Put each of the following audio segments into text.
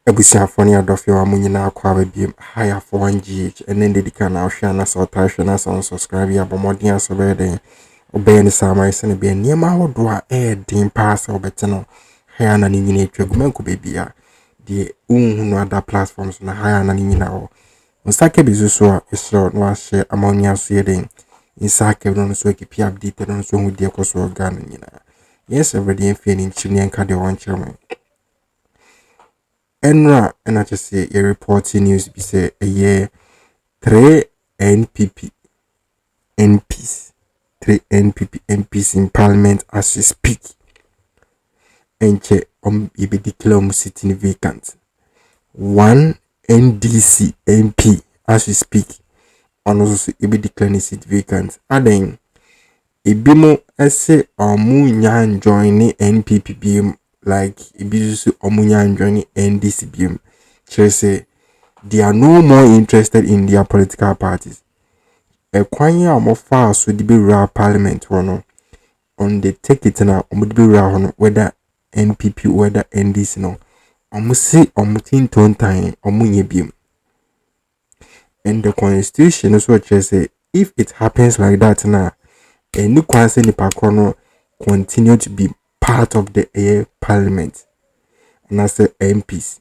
Ebusiafo ne adɔfo wa munyina akwa babiem higher for 1GH and then they can now share na so tash na so subscribe ya bomodin asobe den obey ni samai se ne be niema hodo a din pass obete no higher na ni nyina etwagumanku bebia de unhunu other platforms na higher na ni nyina ho nsake bezu so a isro no ahye amonya so yeden nsake no so keep update no so hu de ekoso organ nyina yes everyday fie ni nchini enka de won chirman Enra and I just say a reporting news be say a year 3 NPP MPs 3 NPP MPs in parliament as we speak and che be declare sitting vacant 1 NDC MP as we speak and also be declaring seat vacant and then Ibimo ese omu join NPP BM like Ibisu Omunya and joining NDCBM. Say they are no more interested in their political parties. A kwanya more far so the be parliament one on the take it now on whether NPP whether NDC no. Omusi omutin ton time omunye bim. And the constitution is what say if it happens like that now, a new kwanse nipa kono continue to be part of the parliament and as the MPs.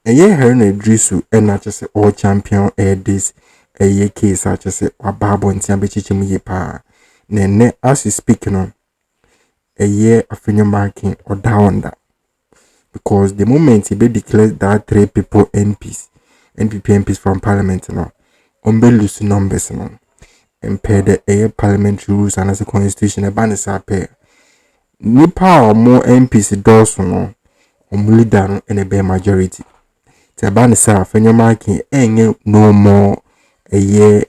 A year hearing a drisu and not just all champion this a year case such as a babo and Tiambichimu pa. Nene as you speaking on a year Afenyo Markin or down that. Because the moment he be declared that 3 people MPs, NPP MPs from parliament now, lose numbers now. And pay the parliamentary rules and as a constitution a ban is pay. Nipa or more MPs doors no leader no and a bare majority. Tabani sa Afenyo Markin no more a year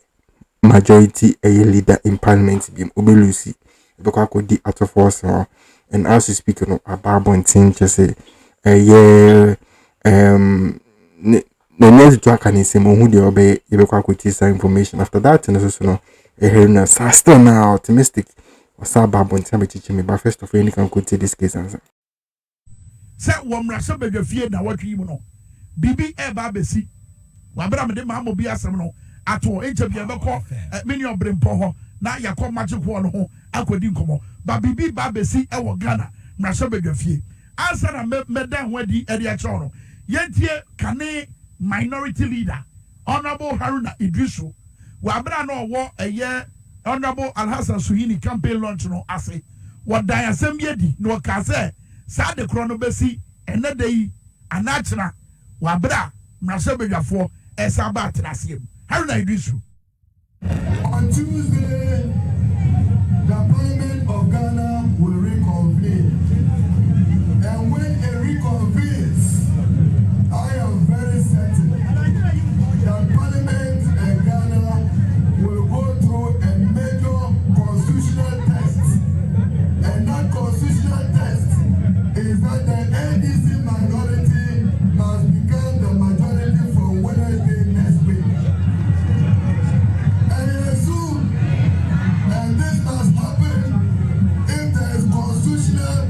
majority a year leader in parliament be Lucy because could di out of Forson and as you speak no ababo and thing just say a year no need to can say who dey obey you could take some information after that and also no a hearing still now optimistic. Sababon time teach me but first of all you can go to this case answer say womra so bedwafie na watwi mu no bibi e ba besi wabra me de ma mo bi asem no ato enche bia beko mini obrempo ho na yakọ magic ho no ho akodi nkomo ba bibi ba besi e wo Ghana mra so bedwafie answer na medan ho adi ade a cho no yentie kane minority leader honorable Haruna Idrisu wabra no wo eye Honorable Alhassan Suhini campaign launch no ase what diasem yedi no ka say sa de krono besi ene dey anachna wabra mrase bedwafo esa ba trasiem Haruna Idrisu on Tuesday the parliament of Ghana will reconvene and when it reconvenes I am very certain that parliament in Ghana will go through a constitutional test, and that constitutional test is that the NDC minority must become the majority from Wednesday next week. And it is soon, and this must happen if there is constitutional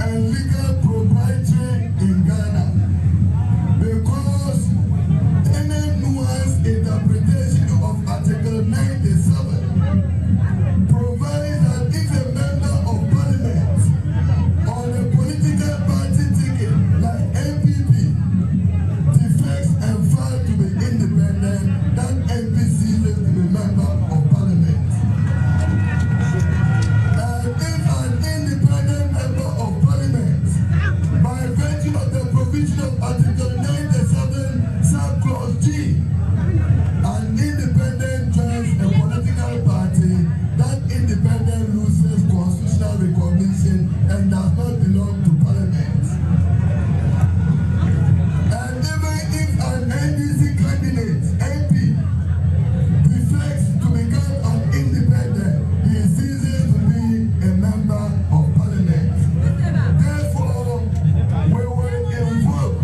and legal propriety in Ghana. Because any nuanced interpretation of Article 97 provides that if a member of parliament on a political party ticket like NPP defects and fails to be independent, that MP ceases to be member of parliament. And if an independent member of parliament, by virtue of the provision of Article 97, sub-clause G, an independent joins a political party, that independent loses constitutional recognition and does not belong to parliament. And even if an NDC candidate, MP, defects to become an independent, he ceases to be a member of parliament. Therefore, we will invoke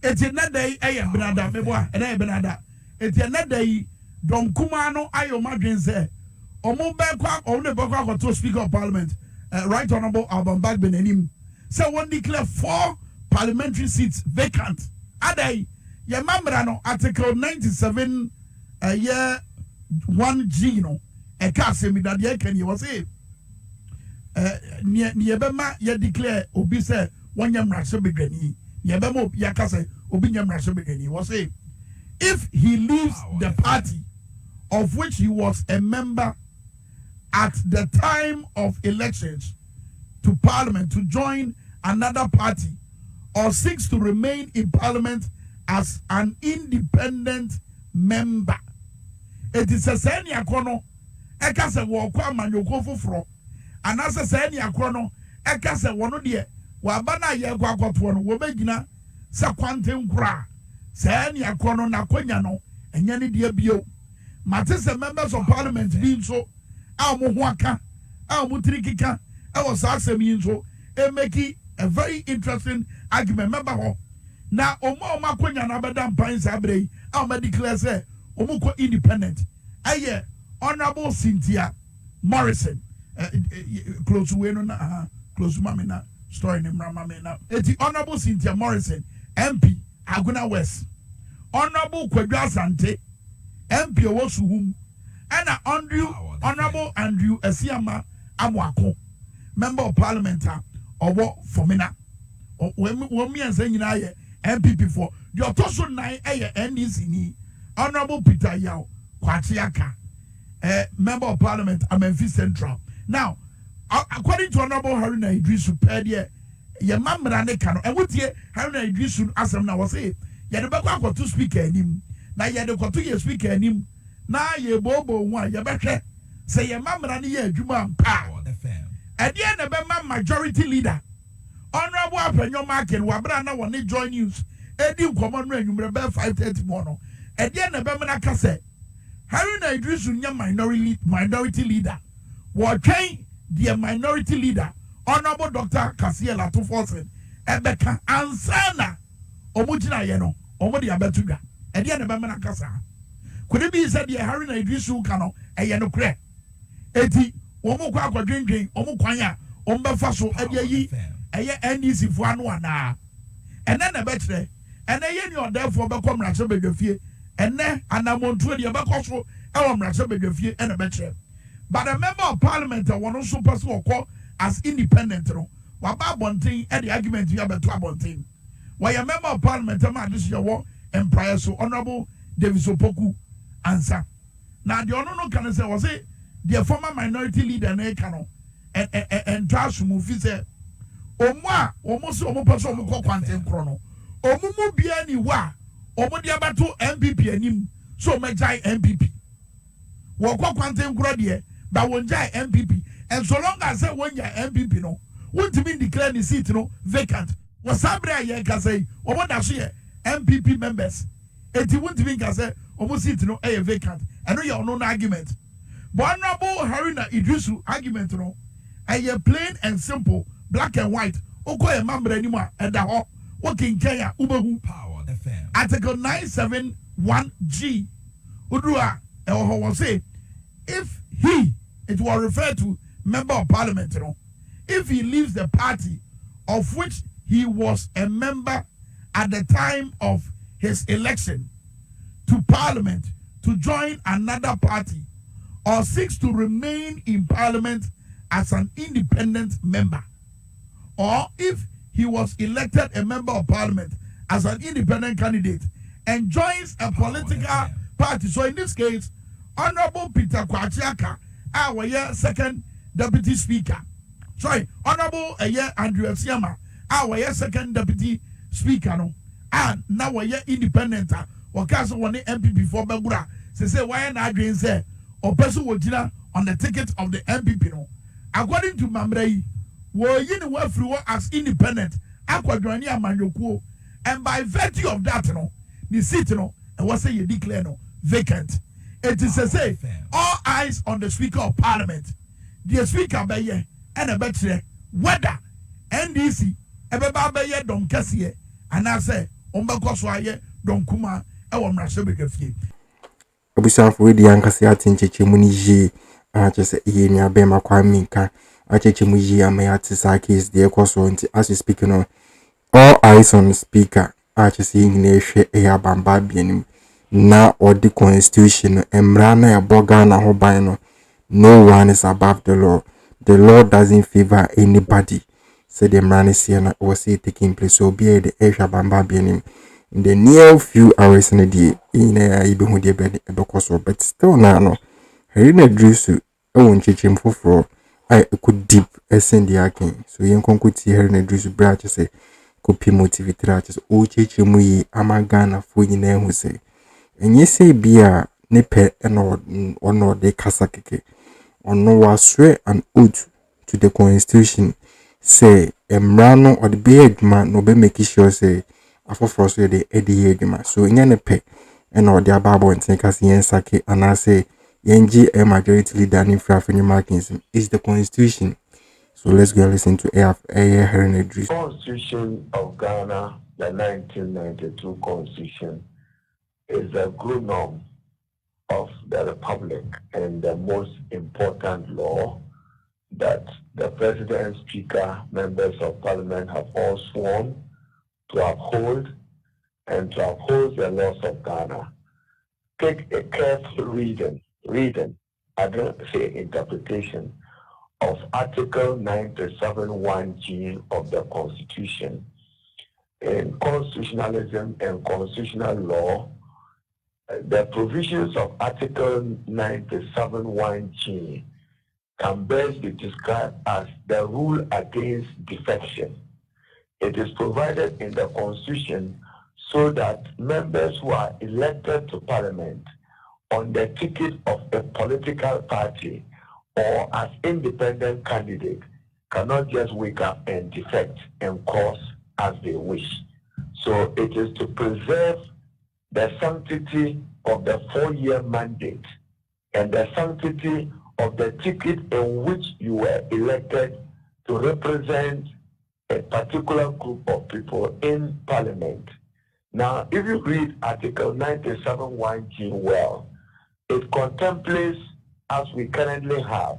It's another day, Benada, Meboa, and Benada. It's another day, Don Kumano, Ayo Markin said, Omo Bakwa, only Bakwa to Speaker of Parliament, Right Honorable Alban Bagbin and him. So one declare 4 parliamentary seats vacant. Adai, ya mamrano, Article 97, year 1G, no, a casemi that ye can you was it. Niebema, ye declare, Obi said, 1 yam rasha begani. Niebemo, Yakase, Obi yam rasha begani was it. If he leaves the party of which he was a member at the time of elections to parliament to join another party or seeks to remain in parliament as an independent member, it is a seni akono eka se wo kwa manyoko foforo anase seni akono eka se wono de wa bana ye kwa kwato no wo begina se kwante nkura seni akono na konya no enya ne de bio mate se members of parliament bi so a mo ho aka a mo trikika e was asem yi so e make a very interesting argument member ho na omo makonya na beda mpan sa abrei a o declare say omo ko independent aye honorable Cynthia Morrison close we no na close mama na story ni mama na eti honorable Cynthia Morrison MP Aguna West honorable Kwadwa Asante MP Owosuhum and honorable Andrew Esiama Amwako member of parliament or Fomina when me and saying NPP for the Otoso 9 NDC ni honorable Peter Yao Kwachiaka member of parliament Memphis Central. Now according to honorable Haruna Idrisu Pedia ye mamra ne kano and what ye Haruna Idrisu asem na was say ye de bakwa to speaker him na ye de kwato ye speaker him na ye bobo one ye behwe say ye mamra ne ye adwuma mpa and ye na be majority leader honorable Afenyo Markin wabra na woni join news edi nkomo no anwumre be 5:30 mono and ye na be na ka say Haruna Idrisu nya minority leader watwen the minority leader honorable Dr. Kesi Lato Forson ebeka ansana omugina ye no omo de abetuga and ye na be na kasa could it be said the Haruna Idrisu kano eye no kre eti omo kwa akwadwendwen omo kwan a ombefa so ede yi eye NDC fo anu ana ene na betre ene ye ni odefo bekom rache bedwafie ene anamontu de bekoso e wo rache bedwafie ene betre but a member of parliament won also person okọ as independent no wa ba bonten e the argument you beto abonten wa a member of parliament ma this year wo empire so honorable David Sopoku answer na the ono no can say was say the former minority leader na kano and trash move say omwa omoso omopaso omukọ kwante nkro no omumu bia ni wa omodi abato NPP anim so mejai NPP wo kọ kwante nkro de ba wonjai NPP and so long as say wonja NPP no won't be declare the seat no vacant was sabre ye ka say omoda so ye NPP members eti won't be ka say omo seat no e vacant and no your no argument but honorable Haruna Idrisu argument no a plain and simple black and white okoye mamre anymore and the ho working Kenya ubehu power the fam article 971G udua e say if it will refer to member of parliament you know, if he leaves the party of which he was a member at the time of his election to parliament to join another party or seeks to remain in parliament as an independent member, or if he was elected a member of parliament as an independent candidate and joins a political party. So in this case, Honorable Peter Kwachiaka, our second deputy speaker. Sorry, Honorable Andrew Esiama, our second deputy speaker, no, and now we're independent. Wakaso one MPP for Bagura. Say why not agree say or person will on the ticket of the MPP no. According to Mamrei, we you as independent, Aquadroni Amanyoku, and by virtue of that, no, the seat no, and what say you declare no vacant. It is to say, all eyes on the Speaker of Parliament. The Speaker by ye and a better whether NDC, a baby don Kesi, and I say, ombekọ so aye donkuma e wo mrase begafie abusanfo we di ankase atencheche mu ni yi a chese iye ni abema kwa minka acheche mu yi ama ya tisa case de ekoso nti as you speak no all eyes on the speaker a chese yi na ehwe e ya bamba bianim na odi constitution emra na ya boga na ho ban no no one is above the law doesn't favor anybody so the man is here na was it taking place so be the ehwe bamba bianim in the near few hours in a day in a ibe de bed but still na no here na drusu e won chechim foforo I could deep send the akin so yen konkuti here na drusu branch say kopi motivate ratches o chechim yi amagana fo nyina hu say enye say bia ne pe no de kasa keke ono waswe an oath to the constitution say emrano or the big man no be make sure say afoforo so de edi edwuma so nya ne pe na odi ababo nten kasi yen sake anase yenji a majority leader in Afenyo Markin is the constitution. So let's go and listen to Heritage. Constitution of Ghana, the 1992 Constitution, is the true norm of the Republic and the most important law that the President, Speaker, members of Parliament have all sworn to uphold and to uphold the laws of Ghana. Take a careful reading, I don't say interpretation, of Article 97(1)(g) of the Constitution. In constitutionalism and constitutional law, the provisions of Article 97(1)(g) can best be described as the rule against defection. It is provided in the Constitution so that members who are elected to Parliament on the ticket of a political party or as independent candidate cannot just wake up and defect and cause as they wish. So it is to preserve the sanctity of the 4-year mandate and the sanctity of the ticket in which you were elected to represent a particular group of people in Parliament. Now, if you read Article 97(1)(g) well, it contemplates, as we currently have,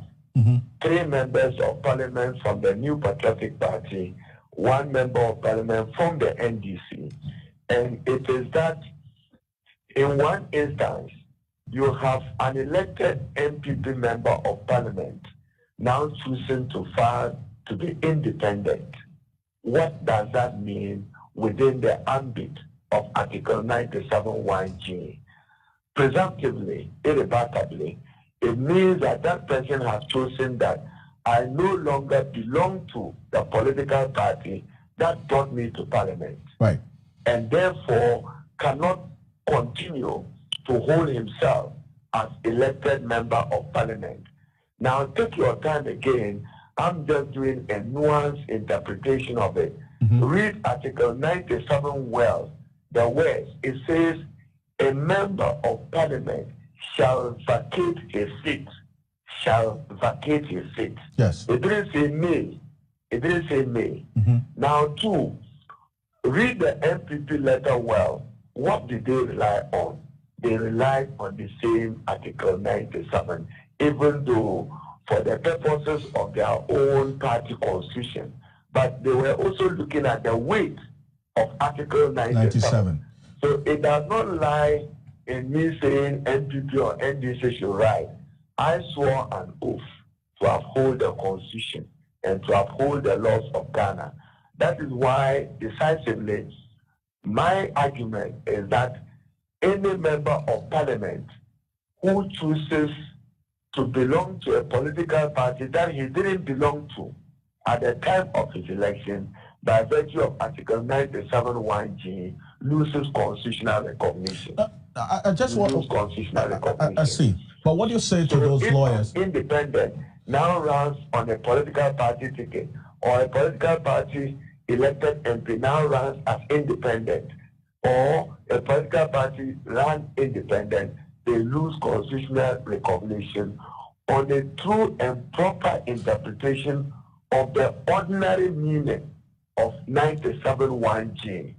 3 members of Parliament from the New Patriotic Party, 1 member of Parliament from the NDC, and it is that in one instance, you have an elected NPP member of Parliament now choosing to file to be independent. What does that mean within the ambit of Article 97(1)(g)? Presumptively, irrebutably, it means that that person has chosen that I no longer belong to the political party that brought me to Parliament. Right. And therefore cannot continue to hold himself as elected member of Parliament. Now take your time again. I'm just doing a nuanced interpretation of it. Read Article 97 well. The words, it says, a member of Parliament shall vacate his seat. Shall vacate his seat. Yes. It didn't say may. It didn't say may. Now, 2, read the NPP letter well. What did they rely on? They relied on the same Article 97, even though for the purposes of their own party constitution. But they were also looking at the weight of Article 97. So it does not lie in me saying NPP or NDC should write. I swore an oath to uphold the Constitution and to uphold the laws of Ghana. That is why, decisively, my argument is that any member of Parliament who chooses to belong to a political party that he didn't belong to at the time of his election, by virtue of Article 97(1)(g), loses constitutional recognition. I just want constitutional recognition. I see. But what do you say to those lawyers? Independent now runs on a political party ticket, or a political party elected MP now runs as independent, or a political party runs independent, they lose constitutional recognition on a true and proper interpretation of the ordinary meaning of 97(1)(g).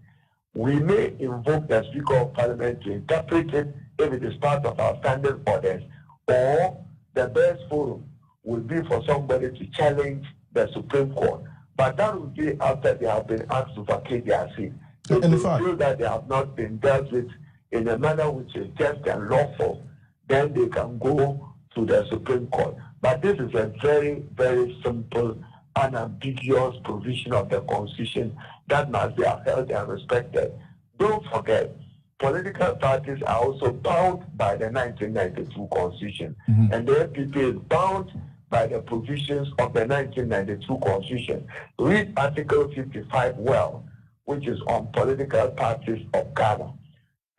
We may invoke the Speaker of Parliament to interpret it if it is part of our standing orders, or the best forum will be for somebody to challenge the Supreme Court. But that will be after they have been asked to vacate their seat. So if they feel that they have not been dealt with in a manner which is just and lawful, then they can go to the Supreme Court. But this is a very, very simple, unambiguous provision of the Constitution that must be upheld and respected. Don't forget, political parties are also bound by the 1992 Constitution, and the NPP is bound by the provisions of the 1992 Constitution. Read Article 55 well, which is on political parties of Ghana.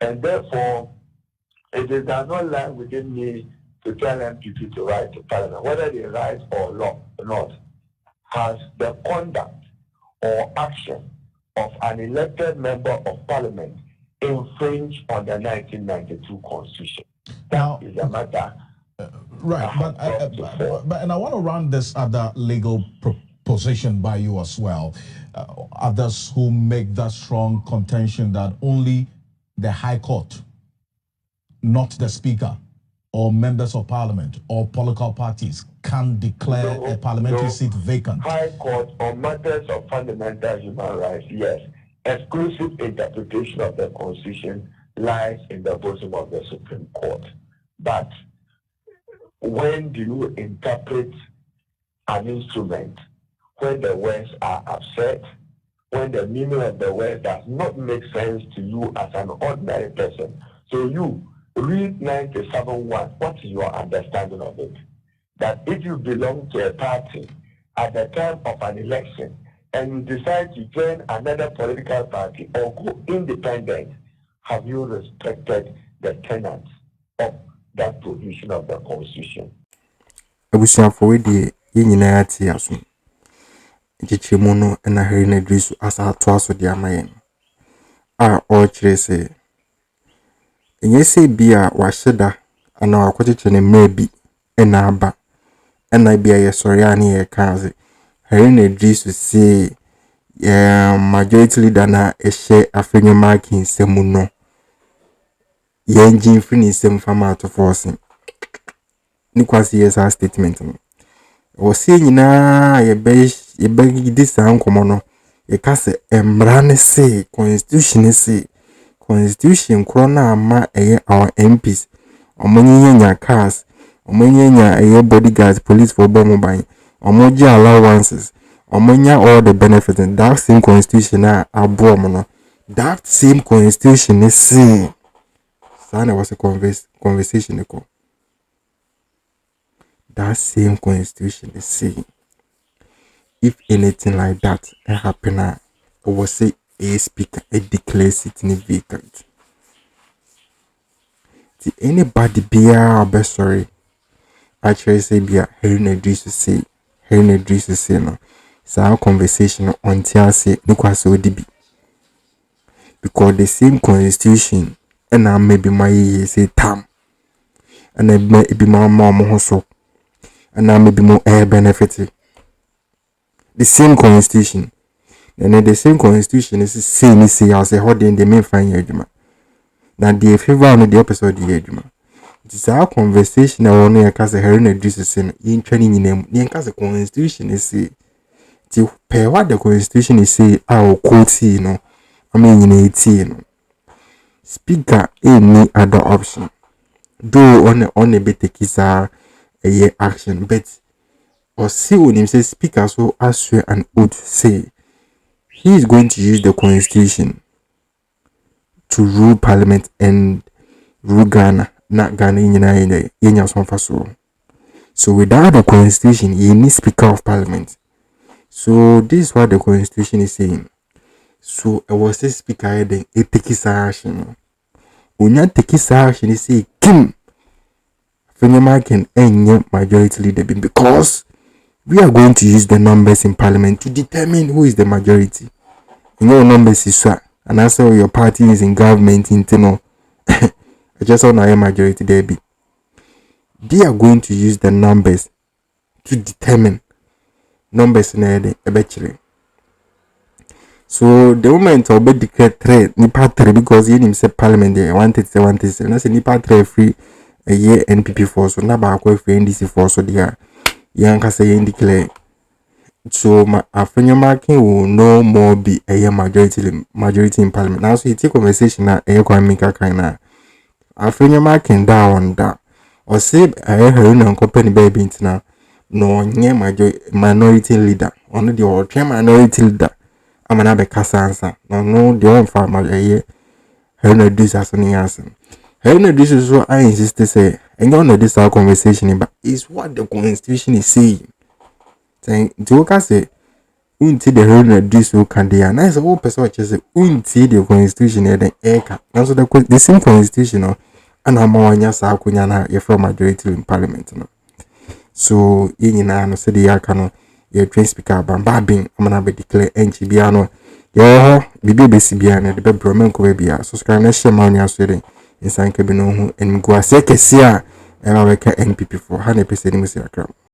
And therefore, it does not lie within me to tell NPP to write to Parliament, whether they write or not, has the conduct or action of an elected member of Parliament infringed on the 1992 Constitution. That is a matter. Right, but and I want to run this other legal position by you as well. Others who make that strong contention that only the High Court, not the Speaker or members of Parliament or political parties, can declare a parliamentary seat vacant. High Court on matters of fundamental human rights, yes. Exclusive interpretation of the Constitution lies in the bosom of the Supreme Court. But when do you interpret an instrument when the words are absurd, when the meaning of the word does not make sense to you as an ordinary person? So you read 97.1. What is your understanding of it? That if you belong to a party at the time of an election and you decide to join another political party or go independent, have you respected the tenets of that provision of the Constitution? Abusiafo we de yenyina ati aso. Nchichemu no na heri na drisu asa ato aso de amayen. O kire se enye se bia waheda ana wakocheche ne mebi na aba na bia ye sori ani ye kanze heri na drisu se majority leader na ehye Afenyo Markin semu no ye engine free semu fama to Forson ni kwasi yes a statement no o se nyina ye be this ankomo no ye ka se emra ne se constitution kro na ama our MPs omunyenya cars omunyenya bodyguards police for bomb omoji allowances omunya all the benefits in that same constitution na abom no that same constitution is say sana was a conversation echo. That same constitution is saying if anything like that happen, I will say a speaker declares it in vacant. Did anybody be a sorry? Actually say be a hearing a driss to say no. It's our conversation until I say no so DB. Because the same constitution and I maybe my say tam and I may be my mom also. And now maybe more air benefit. The same constitution. And then the same constitution is the same say as a hot in the main fine judgment. Now the favor on the episode the judgment. It is our conversation I want to cast a hearing a decision in training in them. The cast the constitution is say to pay what the constitution is say our quote you know. I mean in 18. Speaker any other option. Though on a bit kisa a action, but or see when him say speaker so as swear an oath say he is going to use the constitution to rule parliament and rule Ghana, not Ghana in so without the constitution he needs speaker of parliament. So this is what the constitution is saying. So I was a speaker then it takes action. When you take action, he say Kim Markin and majority leader because we are going to use the numbers in parliament to determine who is the majority. You know numbers is Ṣack, and also your party is in government internal. I just want a majority there be. They are going to use the numbers to determine numbers in a bachelor. So the moment I'll be declare threat nipa 3 because you him say parliament there 137 na say nipa 3 free a year NPP force na ba akwa free NDC force there yan ka say declare. So Afenyo Markin will no more be a majority in parliament. Now so he take conversation na e kwa mika kind Afenyo Markin down that or say I heard no company baby now no nye minority leader on the or minority leader I'm an abe kasa answer no the one for my year her no this as an answer her no this is what I insist to say and you know this our conversation but is what the constitution is saying saying to say unti the her no this who can they and as a whole person which is unti the constitution and the eka and so the same constitution and I'm one year sa kunya na ye from majority in parliament no. So in no say the yakano your train speaker Bagbin amana be declare NGBia no yo bibi besi bia na de be bromen ko be bia subscribe na share ma nya so de insan ke bi no hu en go ase Kesi a e ma be ka NPP for 100% ni musi Akroma.